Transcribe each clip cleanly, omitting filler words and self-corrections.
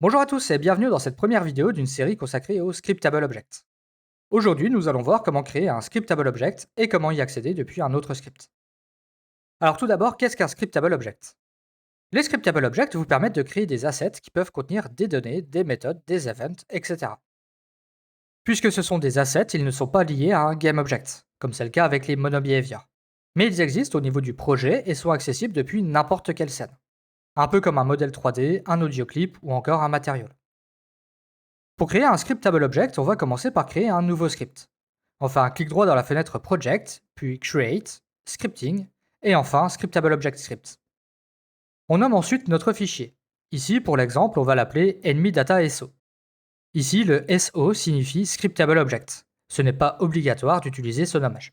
Bonjour à tous et bienvenue dans cette première vidéo d'une série consacrée au Scriptable Object. Aujourd'hui, nous allons voir comment créer un Scriptable Object et comment y accéder depuis un autre script. Alors tout d'abord, qu'est-ce qu'un Scriptable Object? Les Scriptable Objects vous permettent de créer des assets qui peuvent contenir des données, des méthodes, des events, etc. Puisque ce sont des assets, ils ne sont pas liés à un GameObject, comme c'est le cas avec les MonoBehavior. Mais ils existent au niveau du projet et sont accessibles depuis n'importe quelle scène. Un peu comme un modèle 3D, un audio-clip ou encore un matériau. Pour créer un scriptable object, on va commencer par créer un nouveau script. On fait un clic droit dans la fenêtre Project, puis Create, Scripting, et enfin Scriptable Object Script. On nomme ensuite notre fichier. Ici, pour l'exemple, on va l'appeler enemy.data.so. Ici, le SO signifie Scriptable Object. Ce n'est pas obligatoire d'utiliser ce nommage.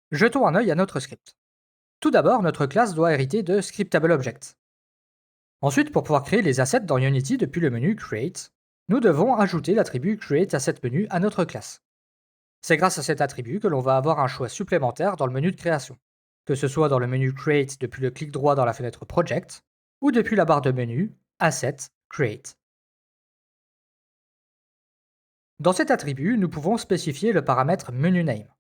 Jetons un œil à notre script. Tout d'abord, notre classe doit hériter de Scriptable Object. Ensuite, pour pouvoir créer les assets dans Unity depuis le menu Create, nous devons ajouter l'attribut CreateAssetMenu à notre classe. C'est grâce à cet attribut que l'on va avoir un choix supplémentaire dans le menu de création, que ce soit dans le menu Create depuis le clic droit dans la fenêtre Project, ou depuis la barre de menu Asset Create. Dans cet attribut, nous pouvons spécifier le paramètre MenuName.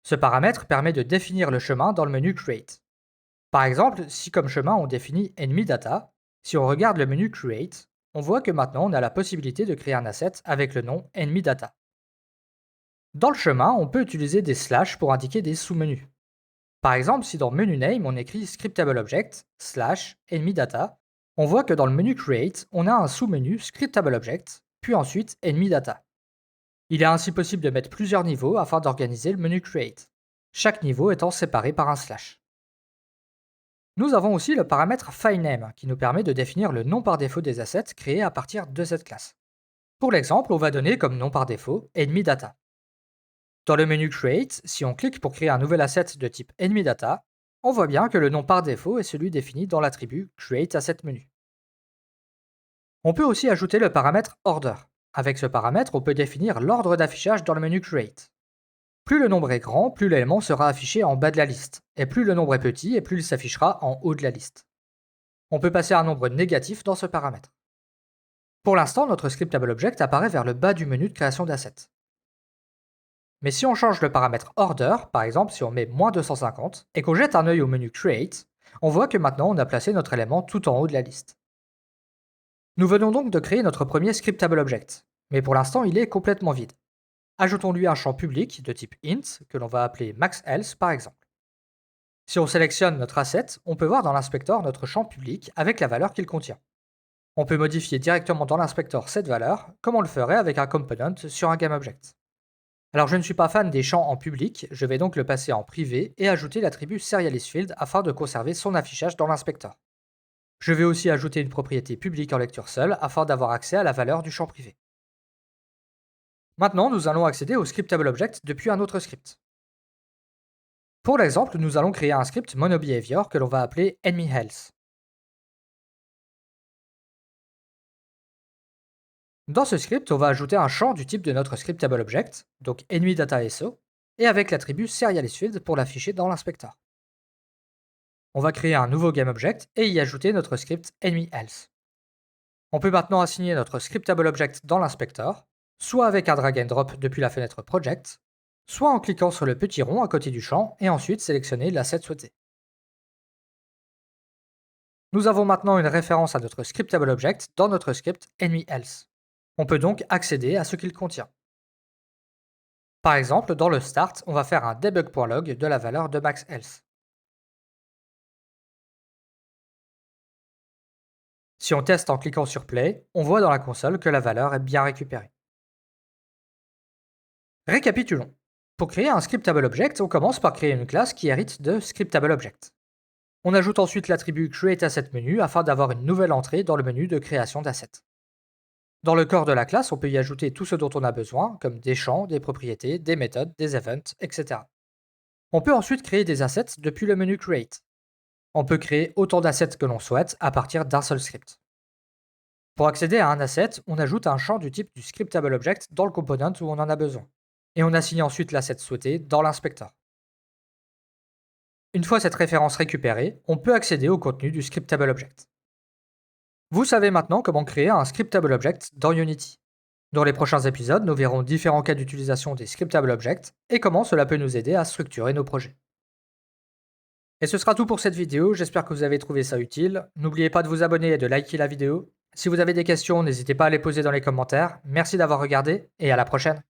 Ce paramètre permet de définir le chemin dans le menu Create. Par exemple, si comme chemin on définit EnemyData, si on regarde le menu Create, on voit que maintenant on a la possibilité de créer un asset avec le nom EnemyData. Dans le chemin, on peut utiliser des slash pour indiquer des sous-menus. Par exemple, si dans Menu Name on écrit Scriptable Object /EnemyData, on voit que dans le menu Create, on a un sous-menu Scriptable Object, puis ensuite EnemyData. Il est ainsi possible de mettre plusieurs niveaux afin d'organiser le menu Create, chaque niveau étant séparé par un slash. Nous avons aussi le paramètre FileName qui nous permet de définir le nom par défaut des assets créés à partir de cette classe. Pour l'exemple, on va donner comme nom par défaut EnemyData. Dans le menu Create, si on clique pour créer un nouvel asset de type EnemyData, on voit bien que le nom par défaut est celui défini dans l'attribut CreateAssetMenu. On peut aussi ajouter le paramètre Order. Avec ce paramètre, on peut définir l'ordre d'affichage dans le menu Create. Plus le nombre est grand, plus l'élément sera affiché en bas de la liste, et plus le nombre est petit, et plus il s'affichera en haut de la liste. On peut passer un nombre négatif dans ce paramètre. Pour l'instant, notre scriptable object apparaît vers le bas du menu de création d'assets. Mais si on change le paramètre order, par exemple si on met -250, et qu'on jette un œil au menu create, on voit que maintenant on a placé notre élément tout en haut de la liste. Nous venons donc de créer notre premier scriptable object, mais pour l'instant il est complètement vide. Ajoutons-lui un champ public de type int, que l'on va appeler maxElse par exemple. Si on sélectionne notre asset, on peut voir dans l'inspecteur notre champ public avec la valeur qu'il contient. On peut modifier directement dans l'inspecteur cette valeur, comme on le ferait avec un component sur un GameObject. Alors je ne suis pas fan des champs en public, je vais donc le passer en privé et ajouter l'attribut SerialistField afin de conserver son affichage dans l'inspecteur. Je vais aussi ajouter une propriété publique en lecture seule afin d'avoir accès à la valeur du champ privé. Maintenant, nous allons accéder au scriptable object depuis un autre script. Pour l'exemple, nous allons créer un script MonoBehavior que l'on va appeler EnemyHealth. Dans ce script, on va ajouter un champ du type de notre scriptable object, donc EnemyData.so, et avec l'attribut SerialistField pour l'afficher dans l'inspecteur. On va créer un nouveau GameObject et y ajouter notre script EnemyElse. On peut maintenant assigner notre scriptable object dans l'inspecteur, soit avec un drag and drop depuis la fenêtre Project, soit en cliquant sur le petit rond à côté du champ et ensuite sélectionner l'asset souhaité. Nous avons maintenant une référence à notre scriptable object dans notre script EnemyElse. On peut donc accéder à ce qu'il contient. Par exemple, dans le start, on va faire un debug.log de la valeur de maxElse. Si on teste en cliquant sur Play, on voit dans la console que la valeur est bien récupérée. Récapitulons. Pour créer un scriptable object, on commence par créer une classe qui hérite de scriptable object. On ajoute ensuite l'attribut CreateAssetMenu afin d'avoir une nouvelle entrée dans le menu de création d'assets. Dans le corps de la classe, on peut y ajouter tout ce dont on a besoin, comme des champs, des propriétés, des méthodes, des events, etc. On peut ensuite créer des assets depuis le menu Create. On peut créer autant d'assets que l'on souhaite à partir d'un seul script. Pour accéder à un asset, on ajoute un champ du type du scriptable object dans le component où on en a besoin, et on assigne ensuite l'asset souhaité dans l'inspecteur. Une fois cette référence récupérée, on peut accéder au contenu du scriptable object. Vous savez maintenant comment créer un scriptable object dans Unity. Dans les prochains épisodes, nous verrons différents cas d'utilisation des scriptable objects et comment cela peut nous aider à structurer nos projets. Et ce sera tout pour cette vidéo, j'espère que vous avez trouvé ça utile. N'oubliez pas de vous abonner et de liker la vidéo. Si vous avez des questions, n'hésitez pas à les poser dans les commentaires. Merci d'avoir regardé et à la prochaine.